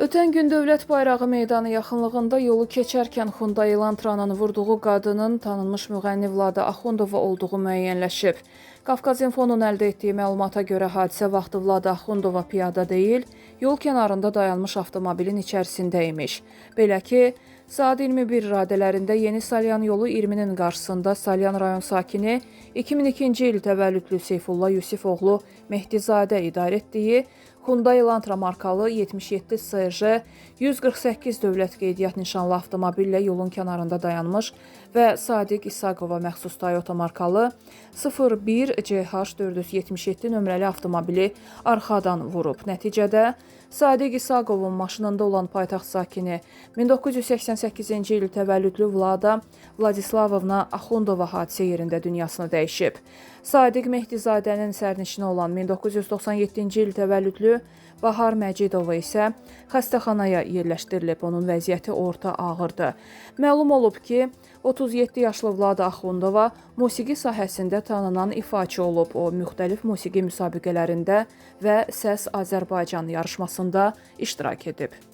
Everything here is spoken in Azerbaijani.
Ötən gün Dövlət Bayrağı meydanı yaxınlığında yolu keçərkən Hyundai Elantranın vurduğu qadının tanınmış müğənni Vlada Axundova olduğu müəyyənləşib. Qafqaz İnfonun əldə etdiyi məlumata görə hadisə vaxtı Vlada Axundova piyada deyil, yol kənarında dayanmış avtomobilin içərisində imiş. Belə ki, saat 21 radələrində Yeni Salyan yolu 20-nin qarşısında Salyan rayon sakini 2002-ci il təvəllüdlü Seyfullah Yusifoğlu Mehdizadə idarə etdiyi Hyundai Elantra markalı 77 SJ 148 dövlət qeydiyyat nişanlı avtomobillə yolun kənarında dayanmış və Sadiq İsaqova məxsus Toyota markalı 01 CH 477 nömrəli avtomobili arxadan vurub. Nəticədə Sadiq İsaqovun maşınında olan paytaxt sakini 1988-ci il təvəllüdlü Vlada Vladislavovna Axundova hadisə yerində dünyasını dəyişib. Sadiq Mehdizadənin sərnişini olan 1997-ci il təvəllüdlü Bahar Məcidova isə xəstəxanaya yerləşdirilib. Onun vəziyyəti orta ağırdır. Məlum olub ki, 37 yaşlı Vlada Axundova musiqi sahəsində tanınan ifaçı olub. O, müxtəlif musiqi müsabiqələrində və Səs Azərbaycan yarışmasında iştirak edib.